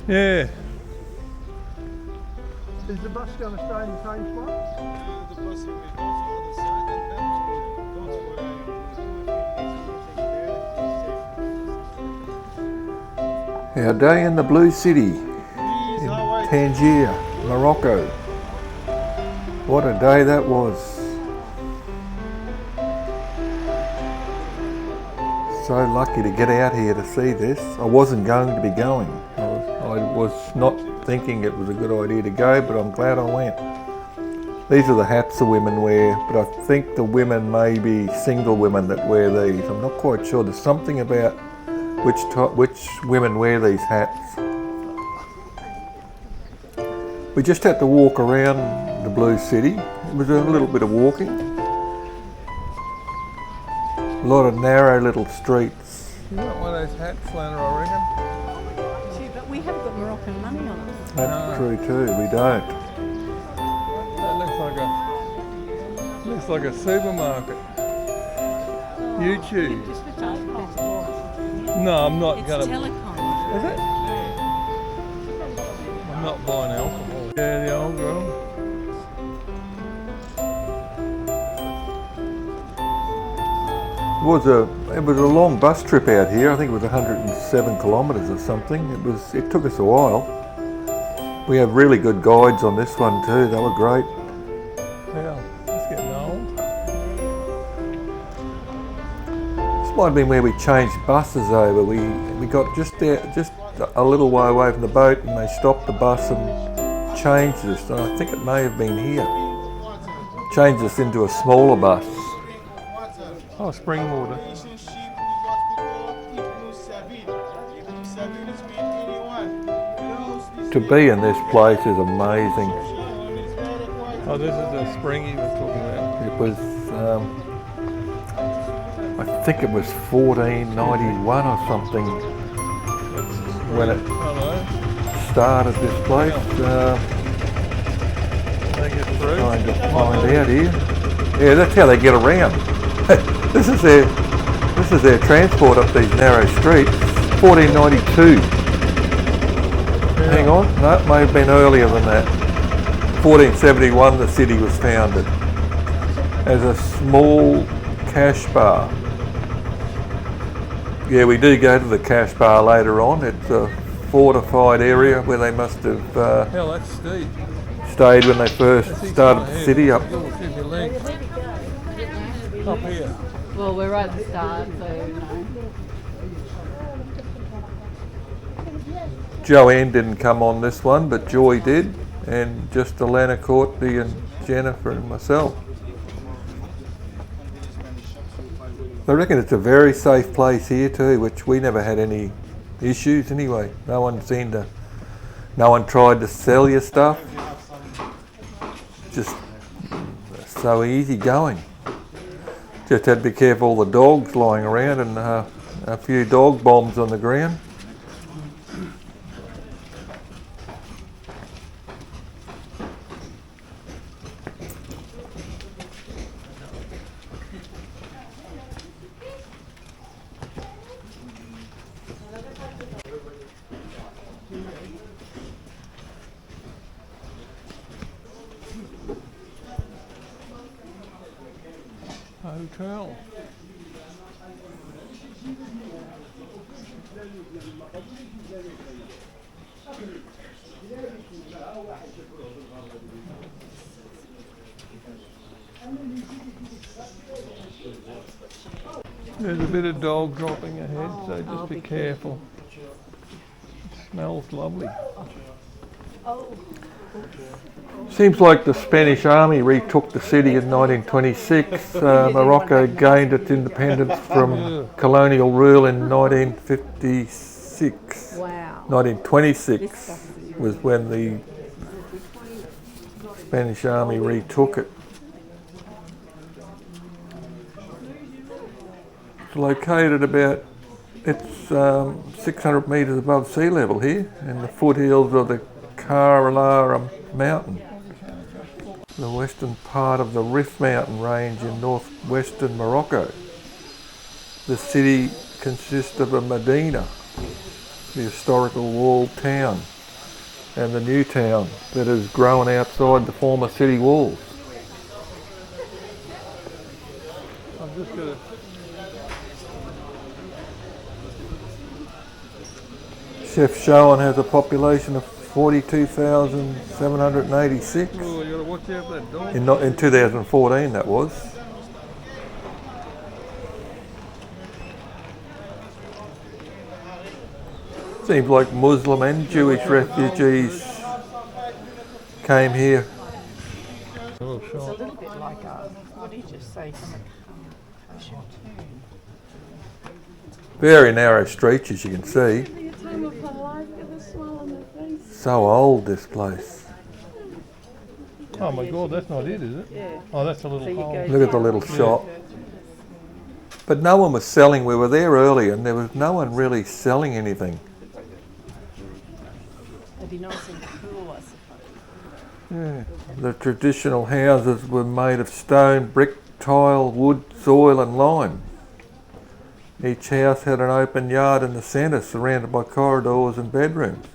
Yeah. Is the bus going to stay in the same spot? The bus will go to the other side and then go to where I am. Our day in the Blue City Please, in how are you? Tangier, Morocco. What a day that was. So lucky to get out here to see this. I wasn't going to be going. I was not thinking it was a good idea to go, but I'm glad I went. These are the hats the women wear, but I think the women may be single women that wear these. I'm not quite sure. There's something about which women wear these hats. We just had to walk around the Blue City. It was a little bit of walking. A lot of narrow little streets. You got one of those hats, Lana, I reckon? But we haven't got Moroccan money on us. That's true too, we don't. That looks like a supermarket. YouTube. Just for telecom. No, I'm not It's gonna. telecom. Is it? I'm not buying alcohol. Yeah, the old girl. It was a long bus trip out here. I think it was 107 kilometres or something. It took us a while. We have really good guides on this one too. They were great. Yeah, it's getting old. This might have been where we changed buses over. We got just a little way away from the boat, and they stopped the bus and changed us. And I think it may have been here. Changed us into a smaller bus. Oh, spring water. To be in this place is amazing. Oh, this is the spring you were talking about. It was, I think it was 1491 or something when it Hello. started this place. They get through. Trying to find out here. Yeah, that's how they get around. This is their transport up these narrow streets. 1492. Hang on, no, it may have been earlier than that. 1471 the city was founded as a small cash bar. Yeah, we do go to the cash bar later on. It's a fortified area where they must have Hell, that's steep. stayed when they first started the city up. Up here. Well, we're right at the start, so you know. Joanne didn't come on this one, but Joy did, and just Alana Courtney and Jennifer and myself. I reckon it's a very safe place here too, which we never had any issues anyway. No one tried to sell you stuff. Just so easy going. Just had to be careful of the dogs lying around and a few dog bombs on the ground. Hotel. There's a bit of dog dropping ahead, so just be careful. It smells lovely. Seems like the Spanish army retook the city in 1926. Morocco gained its independence from colonial rule in 1956. Wow. 1926 was when the Spanish army retook it. It's located about, it's 600 metres above sea level here in the foothills of the Karalara mountain, the western part of the Rif mountain range in northwestern Morocco. The city consists of a medina, the historical walled town. and the new town that has grown outside the former city walls. I'm just gonna. Chef Showan has a population of 42,786. Oh, you gotta watch out for that dog. In 2014 that was. Seems like Muslim and Jewish refugees came here. A little It's a shot. little bit like what did you say from a car? Very narrow streets, as you can see. So old, this place. Oh my God, that's not it, is it? Yeah. Oh, that's a little you hole. go Look at the little shop. But no one was selling. We were there earlier and there was no one really selling anything. It'd be nice and cool, I suppose. Yeah. The traditional houses were made of stone, brick, tile, wood, soil and lime. Each house had an open yard in the centre surrounded by corridors and bedrooms.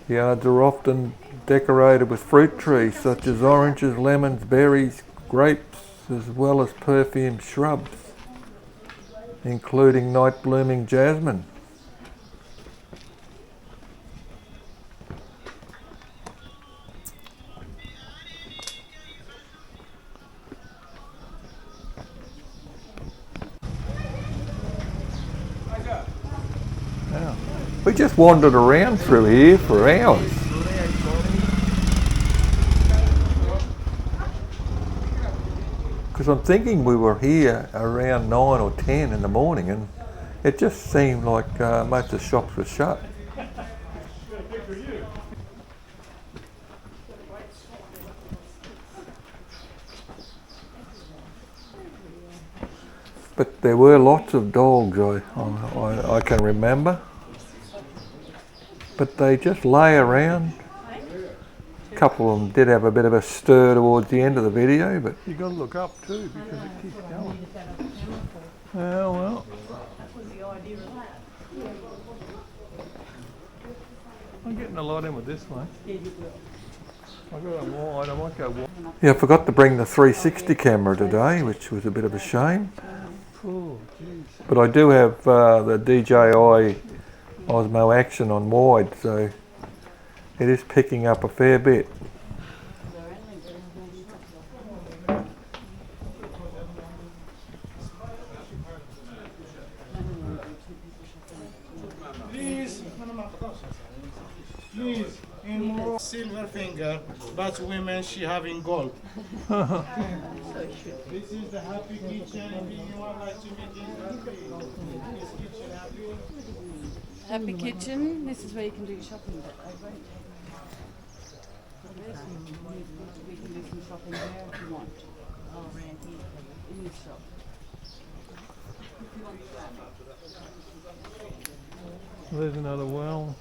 Yards are often decorated with fruit trees such as oranges, lemons, berries, grapes, as well as perfumed shrubs, including night blooming jasmine. Yeah. We just wandered around through here for hours. Because I'm thinking we were here around 9 or 10 in the morning and it just seemed like most of the shops were shut. But there were lots of dogs I can remember. But they just lay around. A couple of them did have a bit of a stir towards the end of the video, but You gotta look up too because it keeps going. Oh well. I'm getting a lot in with this one. I got a wide. I might go wide. yeah, I forgot to bring the 360 camera today, which was a bit of a shame. Oh, jeez. But I do have the DJI Osmo Action on wide, so it is picking up a fair bit. Please, in Morocco, silver finger, but women she having gold. This is the happy kitchen. If you want like to make it happy, this kitchen happy. Happy Kitchen, this is where you can do your shopping. We can do some shopping there if you want. Oh, around here, in this shop. There's another well.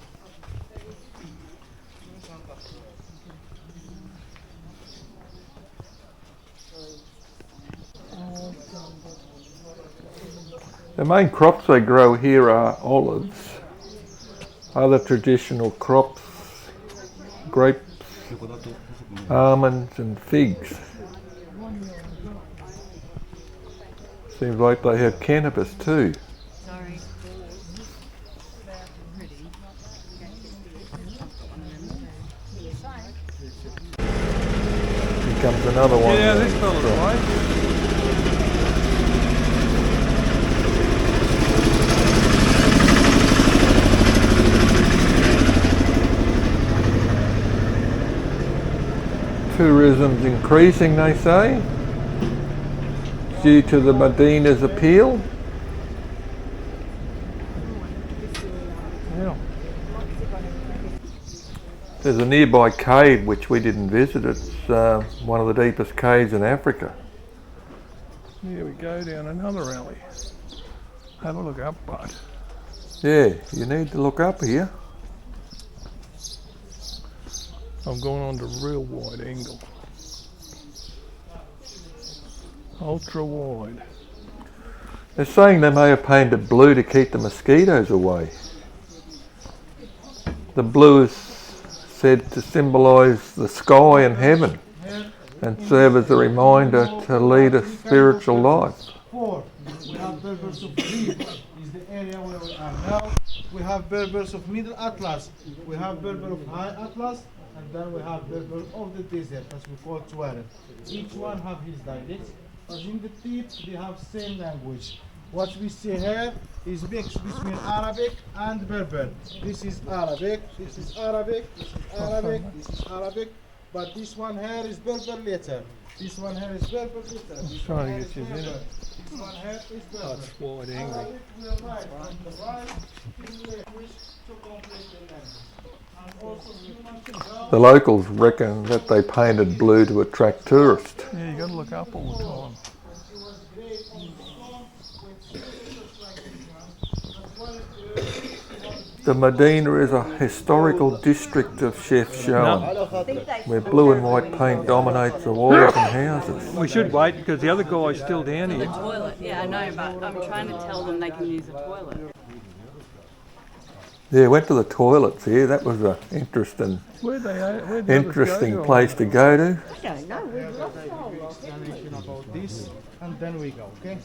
The main crops they grow here are olives, other traditional crops, grapes, almonds and figs. Seems like they have cannabis too. Sorry. Here comes another one. Yeah, this fella's right. Tourism's increasing, they say, due to the Medina's appeal. Yeah. There's a nearby cave which we didn't visit. It's one of the deepest caves in Africa. Here we go down another alley. Have a look up, bud. Yeah, you need to look up here. I'm going on to real wide angle. Ultra wide. They're saying they may have painted blue to keep the mosquitoes away. The blue is said to symbolise the sky and heaven and serve as a reminder to lead a spiritual life. 4. We have Berbers of Reed, is the area where we are now. We have Berbers of Middle Atlas. We have Berber of High Atlas, and then we have Berber of the desert, as we call Tuareg. Each one have his dialects, but in the tip they have same language. What we see here is mixed between Arabic and Berber. This is Arabic, this is Arabic, this is Arabic, this is Arabic, but this one here is Berber later. This one here is Berber later. This trying one to here get is you in Berber. it. This one here is Berber. That's wide angry. Arabic will write on the right language to complete the language. And also humans ago, The locals reckon that they painted blue to attract tourists. Yeah, you got to look up all the time. it was great on the stone with signatures like this one. But what it is, The Medina is a historical district of Chef Shown, where blue and white paint dominates the walls and houses. We should wait because the other guy's still down here. Toilet, yeah, I know, but I'm trying to tell them they can use the toilet. Yeah, went to the toilets here. That was an interesting Where'd the others go? place to go to. I don't know, we've lost a whole lot. explanation about this, and then we go, okay?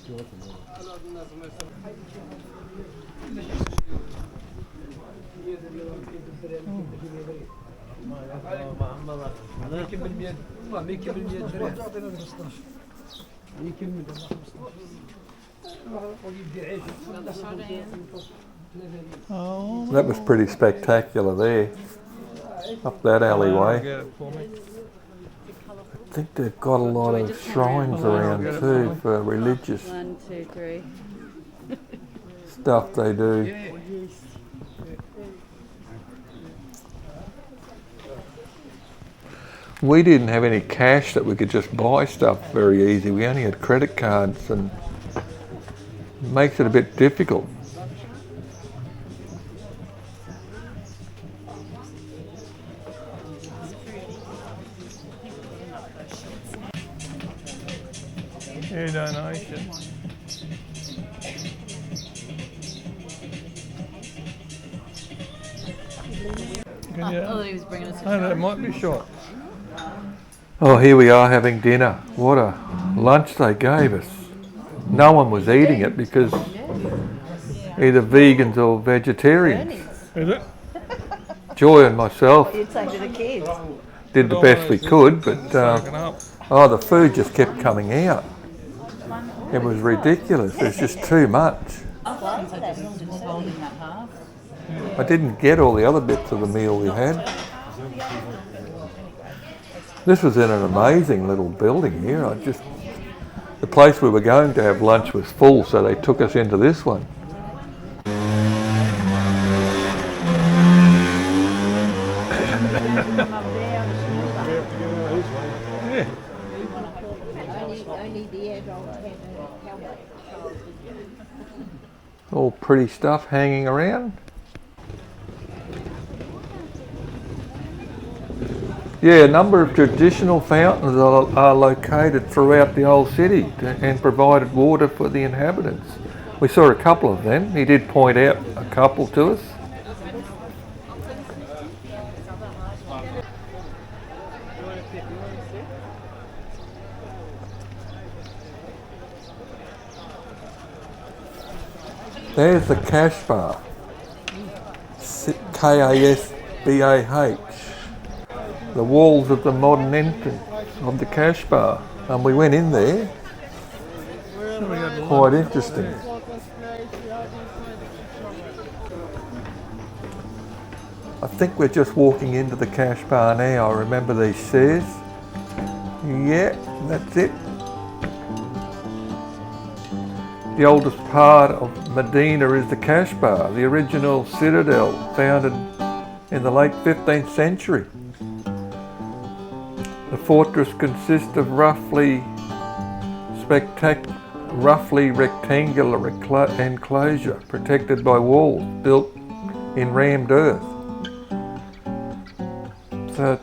Oh, That was pretty spectacular there, up that alleyway. get it for me. I think they've got a lot of shrines around too for religious 1, 2, 3. stuff they do. We didn't have any cash that we could just buy stuff very easy. We only had credit cards, and it makes it a bit difficult. Yeah, donation. Can I you? thought he was bringing us a Oh, that might be short. Oh, here we are having dinner. What a lunch they gave us. No one was eating it because either vegans or vegetarians. Is it? Joy and myself You'd say to the kids. did the best we could, but Soaking up. oh, the food just kept coming out. It was ridiculous. There's just too much. So just holding that half. I didn't get all the other bits of the meal we had. This was in an amazing little building here. The place we were going to have lunch was full, so they took us into this one. Yeah. Only the adults have a helmet. All pretty stuff hanging around. Yeah, a number of traditional fountains are located throughout the old city and provided water for the inhabitants. We saw a couple of them. He did point out a couple to us. There's the cash bar. Kasbah. The walls of the modern entrance of the cash bar. And we went in there. Quite interesting. I think we're just walking into the cash bar now. I remember these stairs. Yeah, that's it. The oldest part of Medina is the cash bar, the original citadel founded in the late 15th century. The fortress consists of roughly rectangular enclosure protected by walls built in rammed earth. So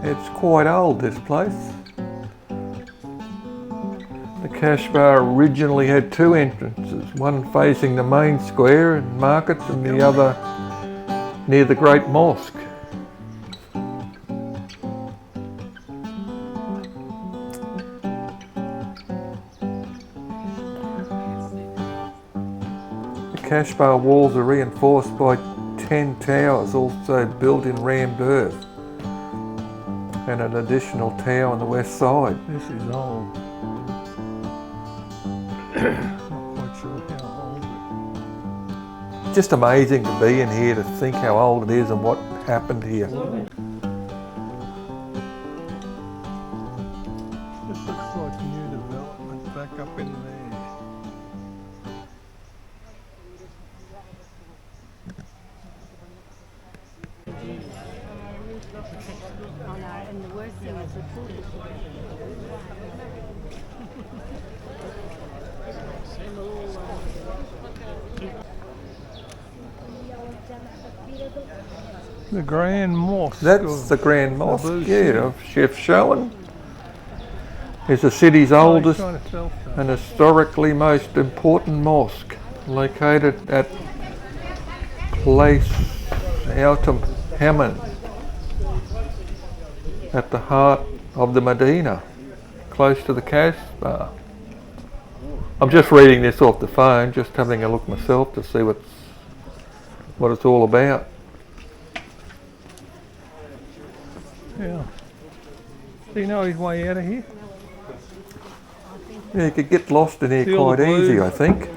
it's quite old, this place. The cash bar originally had two entrances, one facing the main square and markets and the other near the Great Mosque. The Kashbar walls are reinforced by 10 towers, also built in rammed earth, and an additional tower on the west side. This is old. Not quite sure how old. Just amazing to be in here, to think how old it is and what happened here. This looks like new development back up in there. Oh no, and the worst thing is the food. The Grand Mosque. That's the Grand Mosque, Blue yeah, of Chef Showen. It's the city's oldest trying to tell stuff. and historically most important mosque, located at Place Autumn Hammond, at the heart of the Medina, close to the Casbah. I'm just reading this off the phone, just having a look myself to see what it's all about. Yeah. Do you know his way out of here? Yeah, you could get lost in here See all quite the easy, blues? I think.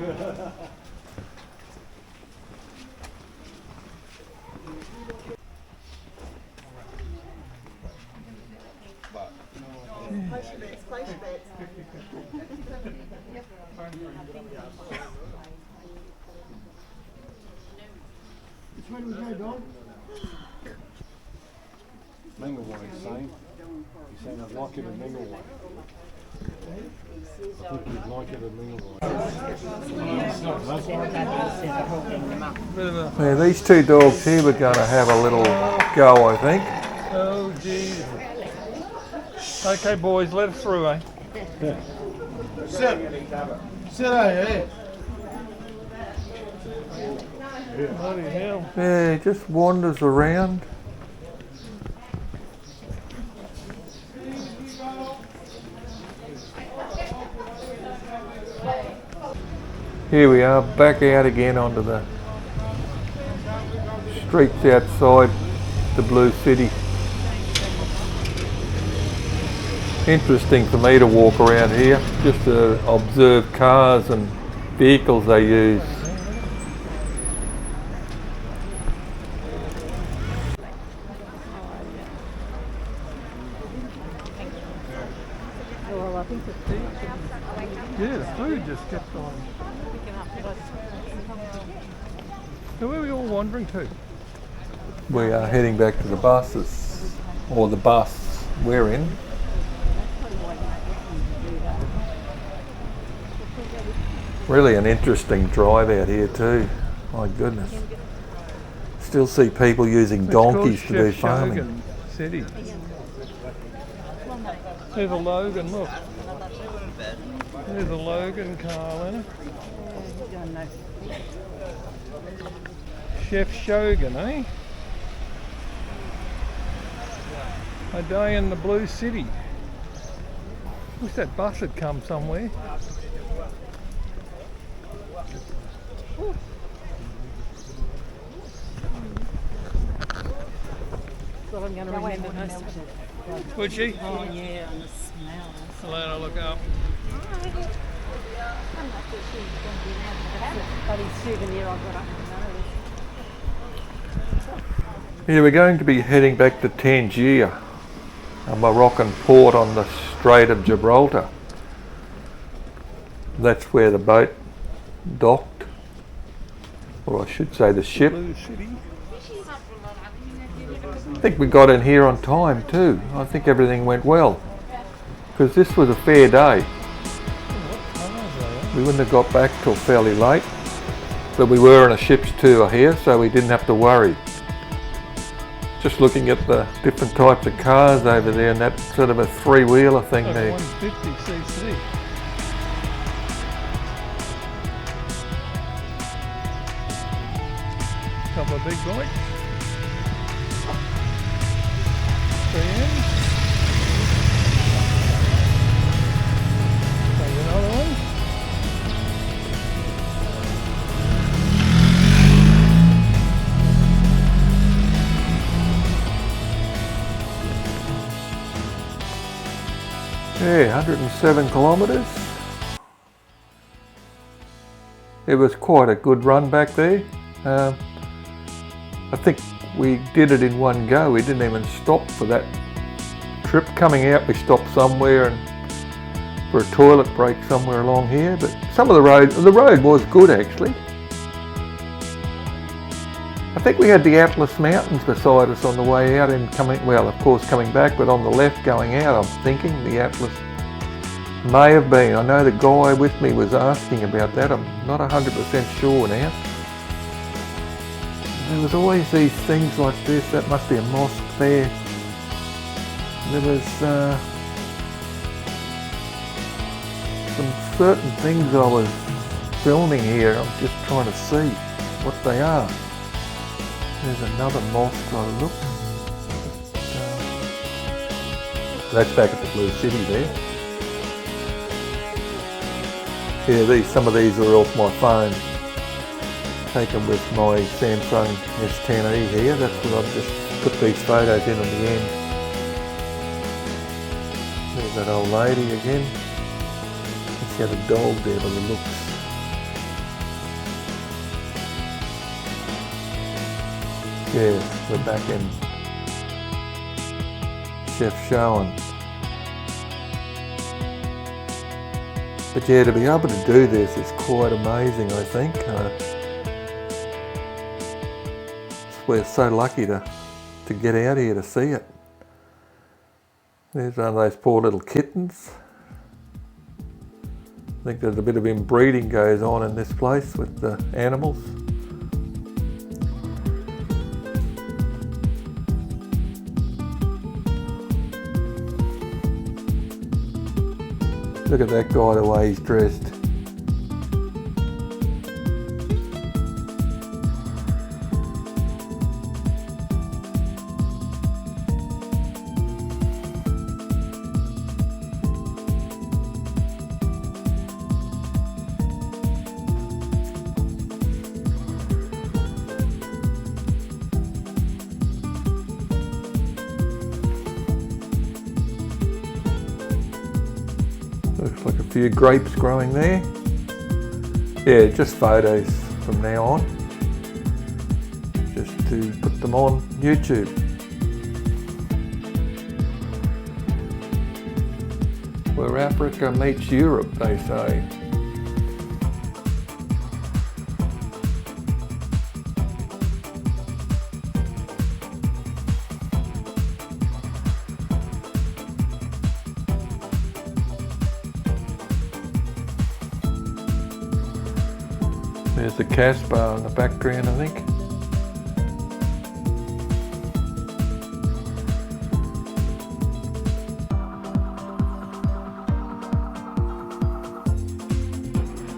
Which way do we go, Don? Mingleway is saying. He's saying I'd like it at Mingleway. I think you'd like it at Mingleway. Bit of a, Yeah, these two dogs here were going to have a little go, I think. oh Jesus. Okay boys, let us through, eh? Sit. Sit out here. Bloody hell. Yeah, he just wanders around. Here we are, back out again onto the streets outside the Blue City. Interesting for me to walk around here, just to observe cars and vehicles they use. Well, I think the food Yeah, the food just kept on. So where are we all wandering to? We are heading back to the buses, or the bus we're in. Really an interesting drive out here too. My goodness. Still see people using donkeys to do Chef farming. Shogun City. There's a Logan, look. There's a Logan car, isn't it? Chef Shogun, eh? A day in the Blue City. Wish that bus had come somewhere. Well, I'm going to remember most of it. Would she? Oh yeah, and the smell. I'll let her look up. I'm not too sure you're going to be able to have it. But his souvenir I've got up my nose. Yeah, we're going to be heading back to Tangier, a Moroccan port on the Strait of Gibraltar. That's where the boat docked, or I should say the ship. Blue City. I think we got in here on time too. I think everything went well, because this was a fair day. We wouldn't have got back till fairly late, but we were on a ship's tour here, so we didn't have to worry. Just looking at the different types of cars over there, and that's sort of a three-wheeler thing Like there. 150cc. Couple of big bikes. PM. Take another one. Yeah, 107 kilometres. It was quite a good run back there. I think we did it in one go. We didn't even stop for that trip. Coming out, we stopped somewhere and for a toilet break somewhere along here. But some of the road was good actually. I think we had the Atlas Mountains beside us on the way out and coming back, but on the left going out, I'm thinking the Atlas may have been. I know the guy with me was asking about that. I'm not 100% sure now. There was always these things like this. That must be a mosque there. There was some certain things I was filming here. I'm just trying to see what they are. There's another mosque by the looks. That's back at the Blue City there. Yeah, some of these are off my phone. Taken with my Samsung S10e here. That's what I've just put these photos in at the end. There's that old lady again. She had a dog there by the looks. Yeah, we're back in Chef Showen. But yeah, to be able to do this is quite amazing, I think. We're so lucky to get out here to see it. There's one of those poor little kittens. I think there's a bit of inbreeding goes on in this place with the animals. Look at that guy, the way he's dressed. Looks like a few grapes growing there. Yeah, just photos from now on. Just to put them on YouTube. Where Africa meets Europe, they say. There's the Casbah in the background, I think.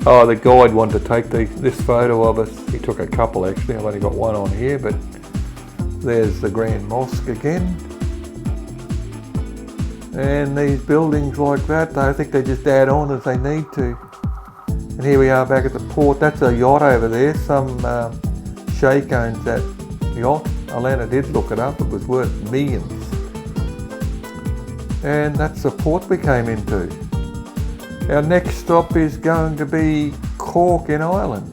Oh, the guide wanted to take this photo of us. He took a couple actually. I've only got one on here, but there's the Grand Mosque again. And these buildings like that, I think they just add on as they need to. And here we are back at the port. That's a yacht over there. Some sheikh owns that yacht. Alana did look it up. It was worth millions. And that's the port we came into. Our next stop is going to be Cork in Ireland.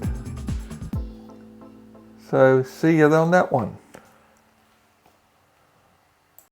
So see you on that one.